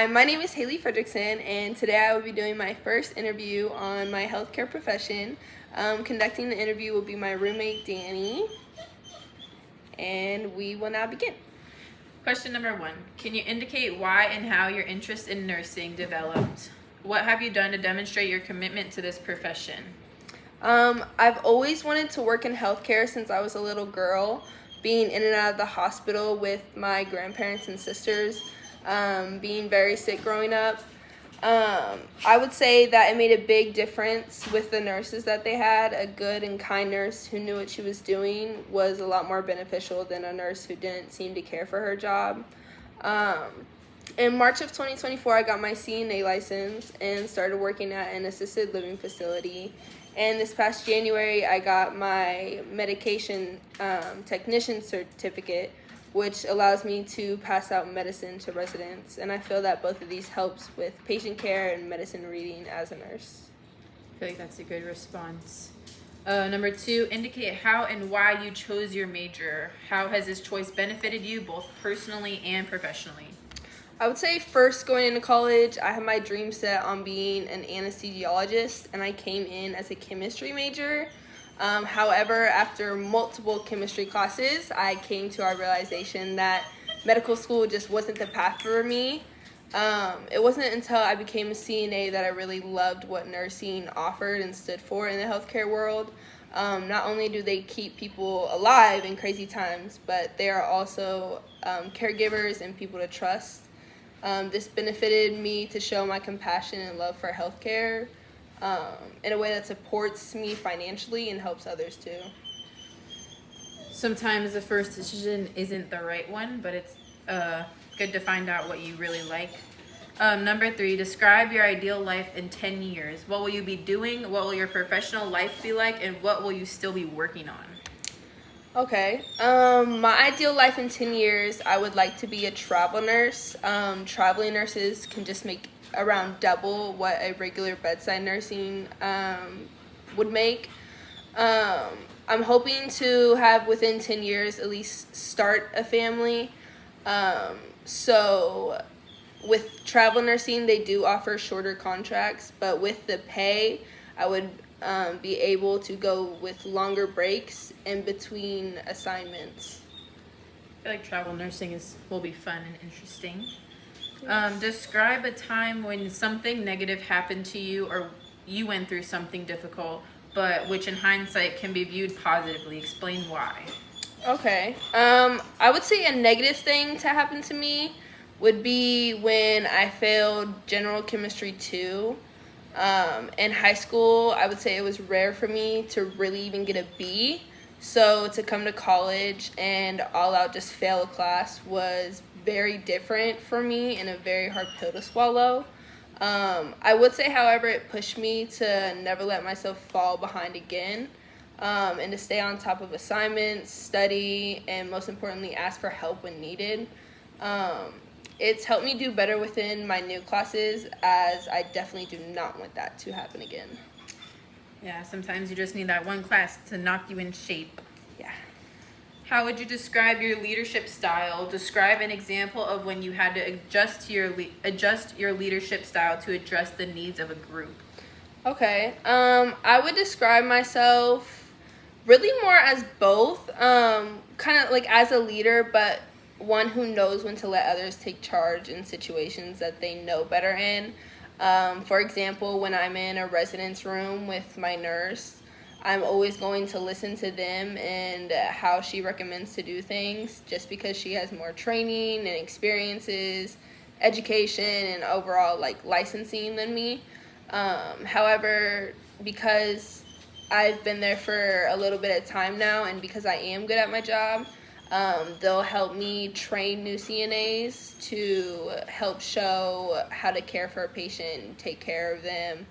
Hi, my name is Haley Fredrickson, and today I will be doing my first interview on my healthcare profession. Conducting the interview will be my roommate, Danny, and we will now begin. Question number 1. Can you indicate why and how your interest in nursing developed? What have you done to demonstrate your commitment to this profession? I've always wanted to work in healthcare since I was a little girl, being in and out of the hospital with my grandparents and sisters, being very sick growing up. I would say that it made a big difference with the nurses that they had. A good and kind nurse who knew what she was doing was a lot more beneficial than a nurse who didn't seem to care for her job. In March of 2024, I got my CNA license and started working at an assisted living facility. And this past January, I got my medication technician certificate, which allows me to pass out medicine to residents. And I feel that both of these helps with patient care and medicine reading as a nurse. I feel like that's a good response. Number 2, indicate how and why you chose your major. How has this choice benefited you both personally and professionally? I would say first going into college, I had my dream set on being an anesthesiologist, and I came in as a chemistry major. However, after multiple chemistry classes, I came to our realization that medical school just wasn't the path for me. It wasn't until I became a CNA that I really loved what nursing offered and stood for in the healthcare world. Not only do they keep people alive in crazy times, but they are also caregivers and people to trust. This benefited me to show my compassion and love for healthcare in a way that supports me financially and helps others too. Sometimes the first decision isn't the right one, but it's good to find out what you really like. Number 3, describe your ideal life in 10 years. What will you be doing? What will your professional life be like? And what will you still be working on? Okay. My ideal life in 10 years, I would like to be a travel nurse. Traveling nurses can just make around double what a regular bedside nursing would make. I'm hoping to have within 10 years at least start a family. So with travel nursing, they do offer shorter contracts, but with the pay, I would be able to go with longer breaks in between assignments. I feel like travel nursing will be fun and interesting. Describe a time when something negative happened to you or you went through something difficult, but which in hindsight can be viewed positively. Explain why. Okay. I would say a negative thing to happen to me would be when I failed General Chemistry 2. In high school, I would say it was rare for me to really even get a B. So to come to college and all out just fail a class was very different for me and a very hard pill to swallow. I would say, however, it pushed me to never let myself fall behind again, and to stay on top of assignments, study, and most importantly, ask for help when needed. It's helped me do better within my new classes, as I definitely do not want that to happen again. Yeah, sometimes you just need that one class to knock you in shape. Yeah. How would you describe your leadership style? Describe an example of when you had to adjust your leadership style to address the needs of a group. Okay. I would describe myself really more as both, kind of like as a leader, but one who knows when to let others take charge in situations that they know better in. For example, when I'm in a residence room with my nurse, I'm always going to listen to them and how she recommends to do things, just because she has more training and experiences, education, and overall like licensing than me. However, because I've been there for a little bit of time now, and because I am good at my job, they'll help me train new CNAs to help show how to care for a patient and take care of them,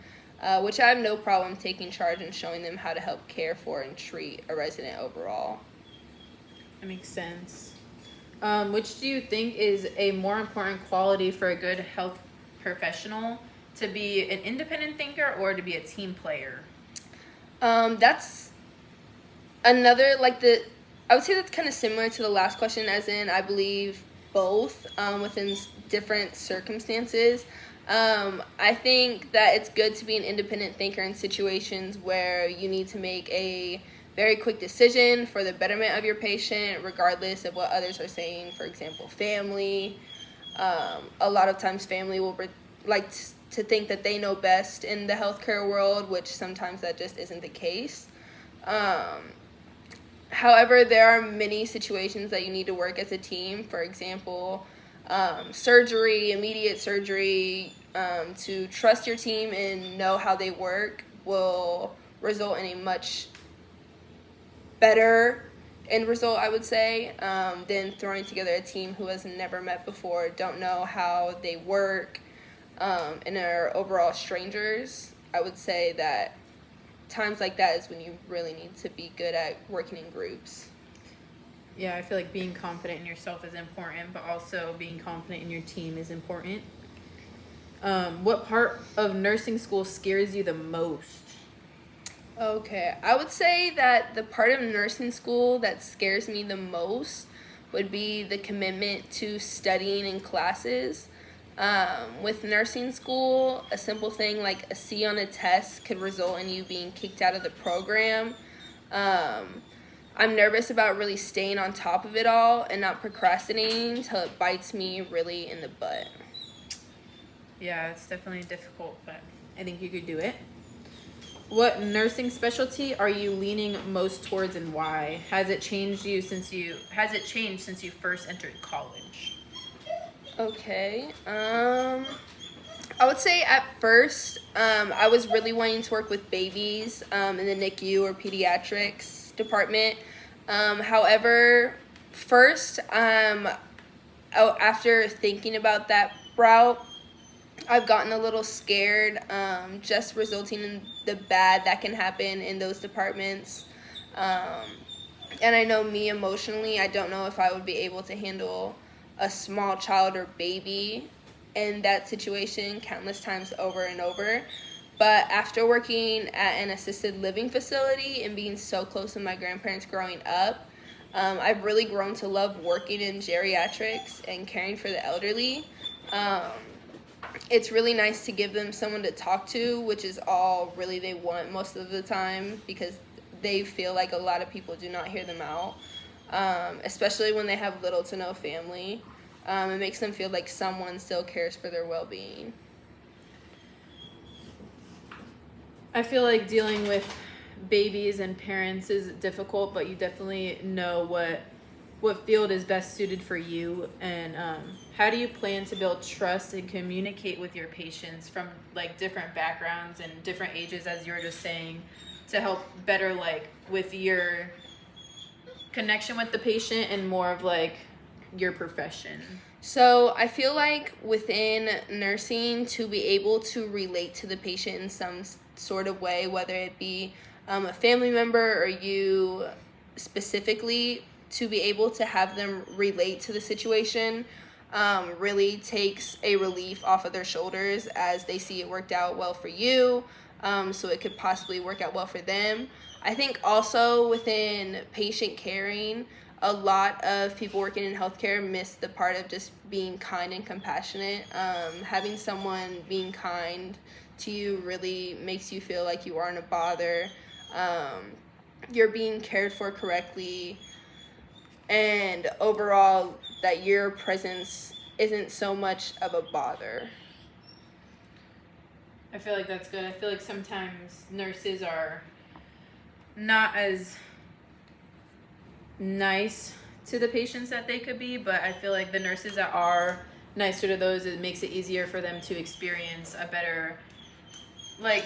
which I have no problem taking charge and showing them how to help care for and treat a resident overall. That makes sense. Which do you think is a more important quality for a good health professional, to be an independent thinker or to be a team player? That's another, I would say that's kind of similar to the last question, as in I believe both within different circumstances. I think that it's good to be an independent thinker in situations where you need to make a very quick decision for the betterment of your patient, regardless of what others are saying. For example, family. A lot of times, family will to think that they know best in the healthcare world, which sometimes that just isn't the case. However, there are many situations that you need to work as a team. For example, surgery, immediate surgery, to trust your team and know how they work will result in a much better end result, I would say, than throwing together a team who has never met before, don't know how they work, and are overall strangers. I would say that times like that is when you really need to be good at working in groups. Yeah, I feel like being confident in yourself is important, but also being confident in your team is important. What part of nursing school scares you the most? Okay, I would say that the part of nursing school that scares me the most would be the commitment to studying in classes. With nursing school, a simple thing like a C on a test could result in you being kicked out of the program. I'm nervous about really staying on top of it all and not procrastinating until it bites me really in the butt. Yeah, it's definitely difficult, but I think you could do it. What nursing specialty are you leaning most towards and why? Has it changed since you first entered college? Okay. I would say at first, I was really wanting to work with babies in the NICU or pediatrics department. However, first, after thinking about that route, I've gotten a little scared, just resulting in the bad that can happen in those departments. And I know me emotionally, I don't know if I would be able to handle a small child or baby in that situation countless times over and over. But after working at an assisted living facility and being so close to my grandparents growing up, I've really grown to love working in geriatrics and caring for the elderly. It's really nice to give them someone to talk to, which is all really they want most of the time, because they feel like a lot of people do not hear them out, especially when they have little to no family. It makes them feel like someone still cares for their well-being. I feel like dealing with babies and parents is difficult, but you definitely know what field is best suited for you. And how do you plan to build trust and communicate with your patients from like different backgrounds and different ages, as you were just saying, to help better like with your connection with the patient and more of like your profession? So I feel like within nursing, to be able to relate to the patient in some sort of way, whether it be a family member or you specifically, to be able to have them relate to the situation really takes a relief off of their shoulders as they see it worked out well for you, so it could possibly work out well for them. I think also within patient caring, a lot of people working in healthcare miss the part of just being kind and compassionate. Having someone being kind to you really makes you feel like you aren't a bother. You're being cared for correctly, and overall that your presence isn't so much of a bother. I feel like that's good. I feel like sometimes nurses are not as nice to the patients that they could be, but I feel like the nurses that are nicer to those, it makes it easier for them to experience a better, like,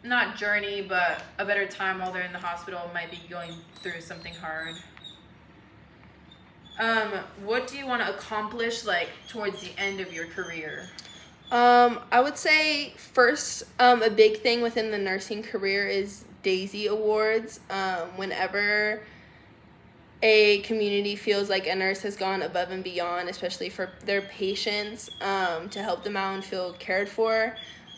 not journey, but a better time while they're in the hospital, might be going through something hard. What do you want to accomplish like towards the end of your career? I would say first, a big thing within the nursing career is Daisy Awards. Whenever a community feels like a nurse has gone above and beyond, especially for their patients, to help them out and feel cared for,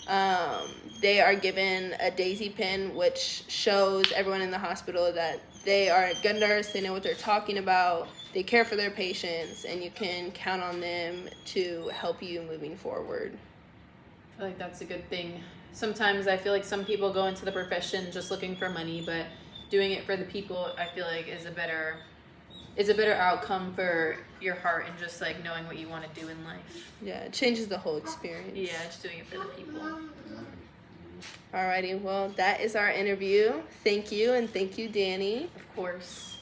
They are given a daisy pin, which shows everyone in the hospital that they are a good nurse, they know what they're talking about, they care for their patients, and you can count on them to help you moving forward. I feel like that's a good thing. Sometimes I feel like some people go into the profession just looking for money, but doing it for the people, I feel like is a better outcome for your heart and just like knowing what you want to do in life. Yeah, it changes the whole experience. Yeah, just doing it for the people. Alrighty, well, that is our interview. Thank you, and thank you, Danny. Of course.